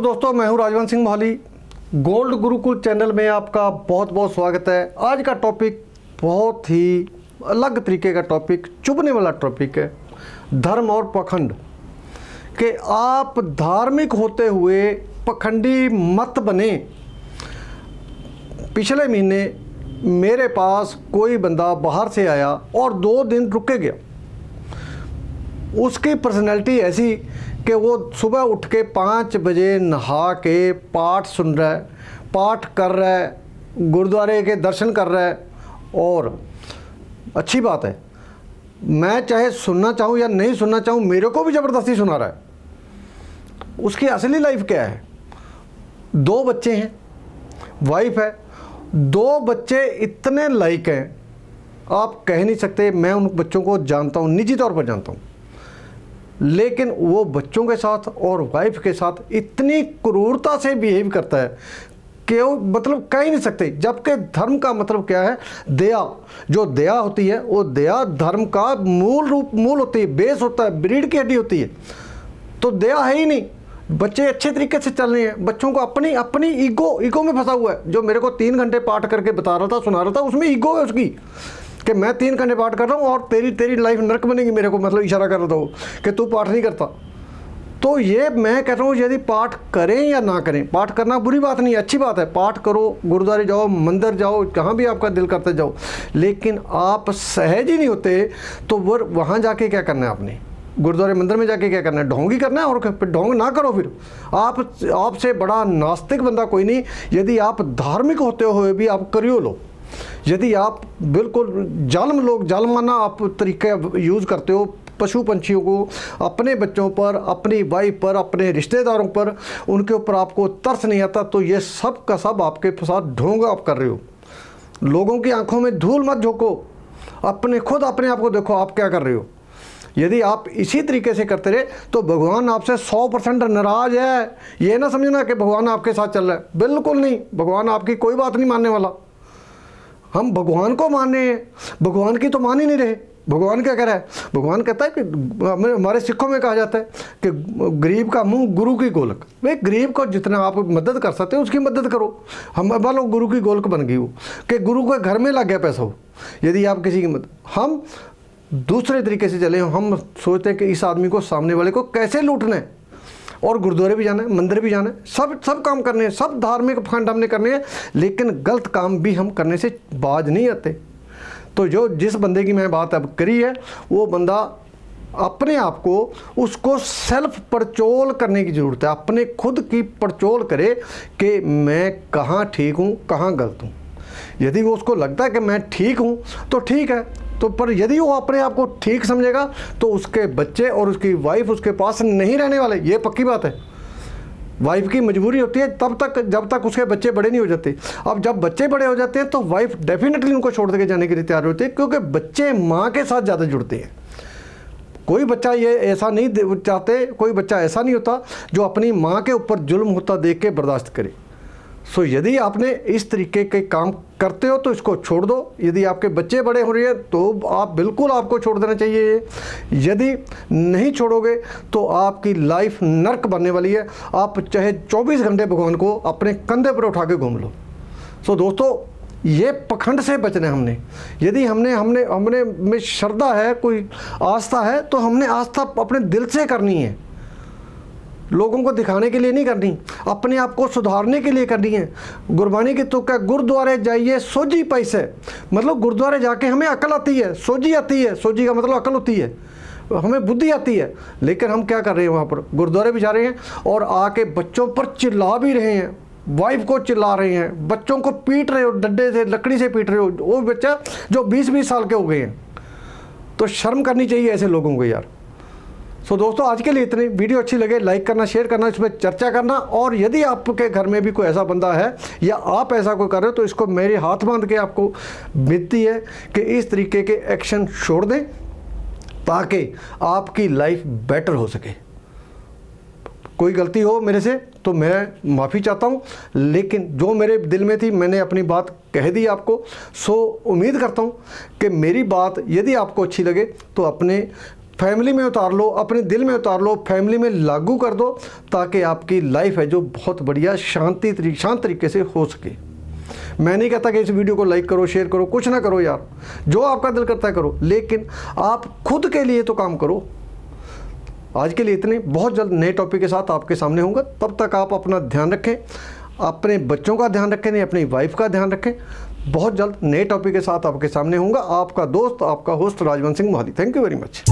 दोस्तों, मैं हूं राजवंश सिंह मोहाली। गोल्ड गुरुकुल चैनल में आपका बहुत बहुत स्वागत है। आज का टॉपिक बहुत ही अलग तरीके का टॉपिक, चुभने वाला टॉपिक है, धर्म और पखंड। कि आप धार्मिक होते हुए पखंडी मत बने। पिछले महीने मेरे पास कोई बंदा बाहर से आया और 2 दिन रुक के गया। उसकी पर्सनैलिटी ऐसी कि वो सुबह उठ के 5 बजे नहा के पाठ सुन रहा है, पाठ कर रहा है, गुरुद्वारे के दर्शन कर रहा है। और अच्छी बात है, मैं चाहे सुनना चाहूँ या नहीं सुनना चाहूँ, मेरे को भी ज़बरदस्ती सुना रहा है। उसकी असली लाइफ क्या है? 2 बच्चे हैं, वाइफ है, 2 बच्चे इतने लाइक हैं, आप कह नहीं सकते। मैं उन बच्चों को जानता हूँ, निजी तौर पर जानता हूँ, लेकिन वो बच्चों के साथ और वाइफ के साथ इतनी क्रूरता से बिहेव करता है कि वो मतलब कह ही नहीं सकते। जबकि धर्म का मतलब क्या है? दया। जो दया होती है वो दया धर्म का मूल होती है, बेस होता है, ब्रीड की हड्डी होती है। तो दया है ही नहीं। बच्चे अच्छे तरीके से चल रहे हैं, बच्चों को अपनी ईगो में फंसा हुआ है। जो मेरे को 3 घंटे पाठ करके बता रहा था, सुना रहा था, उसमें ईगो है उसकी कि मैं 3 घंटे पाठ कर रहा हूँ और तेरी लाइफ नरक बनेगी। मेरे को मतलब इशारा कर रहा था वो कि तू पाठ नहीं करता। तो ये मैं कह रहा हूँ, यदि पाठ करें या ना करें, पाठ करना बुरी बात नहीं है, अच्छी बात है। पाठ करो, गुरुद्वारे जाओ, मंदिर जाओ, जहाँ भी आपका दिल करते जाओ। लेकिन आप सहज ही नहीं होते तो वहाँ जाके क्या करना है आपने? गुरुद्वारे मंदिर में जाके क्या करना है? ढोंग ही करना है। और फिर ढोंग ना करो। फिर आपसे बड़ा नास्तिक बंदा कोई नहीं। यदि आप धार्मिक होते हुए भी आप करियो लो, यदि आप बिल्कुल जालमाना आप तरीके यूज़ करते हो पशु पंछियों को, अपने बच्चों पर, अपनी वाइफ पर, अपने रिश्तेदारों पर, उनके ऊपर आपको तरस नहीं आता, तो ये सब का सब आपके साथ ढोंग आप कर रहे हो। लोगों की आंखों में धूल मत झोंको, अपने आप को देखो आप क्या कर रहे हो। यदि आप इसी तरीके से करते रहे तो भगवान आपसे 100% नाराज़ है। ये ना समझना कि भगवान आपके साथ चल रहा है, बिल्कुल नहीं। भगवान आपकी कोई बात नहीं मानने वाला। हम भगवान को मान रहे हैं, भगवान की तो मान ही नहीं रहे। भगवान क्या कह रहा है? भगवान कहता है कि हमारे सिखों में कहा जाता है कि गरीब का मुंह गुरु की गोलक। भाई, गरीब को जितना आप मदद कर सकते हो उसकी मदद करो। हम मान लो गुरु की गोलक बन गई हो कि गुरु के घर में लग गया पैसा हो। यदि आप किसी की मदद, हम दूसरे तरीके से चले, हम सोचते हैं कि इस आदमी को, सामने वाले को कैसे लूटना है। और गुरुद्वारे भी जाना है, मंदिर भी जाना है, सब काम करने हैं, सब धार्मिक खंड हमने करने हैं, लेकिन गलत काम भी हम करने से बाज नहीं आते। तो जिस बंदे की मैं बात अब करी है, वो बंदा अपने आप को, उसको सेल्फ परचोल करने की ज़रूरत है। अपने खुद की परचोल करे कि मैं कहाँ ठीक हूँ, कहाँ गलत हूँ। यदि वो उसको लगता है कि मैं ठीक हूँ तो ठीक है, तो पर यदि वो अपने आप को ठीक समझेगा तो उसके बच्चे और उसकी वाइफ उसके पास नहीं रहने वाले। ये पक्की बात है। वाइफ की मजबूरी होती है तब तक जब तक उसके बच्चे बड़े नहीं हो जाते। अब जब बच्चे बड़े हो जाते हैं तो वाइफ डेफिनेटली उनको छोड़ के जाने के लिए तैयार होती है, क्योंकि बच्चे माँ के साथ ज़्यादा जुड़ते हैं। कोई बच्चा ये ऐसा नहीं चाहते, कोई बच्चा ऐसा नहीं होता जो अपनी माँ के ऊपर जुल्म होता देख के बर्दाश्त करे। सो यदि आपने इस तरीके के काम करते हो तो इसको छोड़ दो। यदि आपके बच्चे बड़े हो रहे हैं तो आप बिल्कुल, आपको छोड़ देना चाहिए। यदि नहीं छोड़ोगे तो आपकी लाइफ नर्क बनने वाली है। आप चाहे 24 घंटे भगवान को अपने कंधे पर उठा के घूम लो। सो दोस्तों, ये पखंड से बचना है हमने। यदि हमने में श्रद्धा है, कोई आस्था है, तो हमने आस्था अपने दिल से करनी है। लोगों को दिखाने के लिए नहीं करनी, अपने आप को सुधारने के लिए करनी है। गुरबानी की तो क्या, गुरुद्वारे जाइए सोझी पैसे, मतलब गुरुद्वारे जाके हमें अकल आती है, सोझी आती है। सोझी का मतलब अकल होती है, हमें बुद्धि आती है। लेकिन हम क्या कर रहे हैं? वहाँ पर गुरुद्वारे भी जा रहे हैं और आके बच्चों पर चिल्ला भी रहे हैं, वाइफ को चिल्ला रहे हैं, बच्चों को पीट रहे हो, डंडे से, लकड़ी से पीट रहे हो। वो बच्चा जो 20-20 साल के हो गए हैं। तो शर्म करनी चाहिए ऐसे लोगों को यार। सो दोस्तों, आज के लिए इतनी। वीडियो अच्छी लगे लाइक करना, शेयर करना, इसमें चर्चा करना। और यदि आपके घर में भी कोई ऐसा बंदा है या आप ऐसा कोई कर रहे हो तो इसको मेरे हाथ बांध के आपको विनती है कि इस तरीके के एक्शन छोड़ दें ताकि आपकी लाइफ बेटर हो सके। कोई गलती हो मेरे से तो मैं माफ़ी चाहता हूँ, लेकिन जो मेरे दिल में थी मैंने अपनी बात कह दी आपको। सो उम्मीद करता हूँ कि मेरी बात यदि आपको अच्छी लगे तो अपने फैमिली में उतार लो, अपने दिल में उतार लो, फैमिली में लागू कर दो, ताकि आपकी लाइफ है जो बहुत बढ़िया शांत तरीके से हो सके। मैं नहीं कहता कि इस वीडियो को लाइक करो, शेयर करो, कुछ ना करो यार, जो आपका दिल करता है करो, लेकिन आप खुद के लिए तो काम करो। आज के लिए इतने, बहुत जल्द नए टॉपिक के साथ आपके सामने होंगे। तब तक आप अपना ध्यान रखें, अपने बच्चों का ध्यान रखें, नहीं अपनी वाइफ का ध्यान रखें। बहुत जल्द नए टॉपिक के साथ आपके सामने होऊंगा। आपका दोस्त, आपका होस्ट राजवंश Singh Mohali. Thank you very much.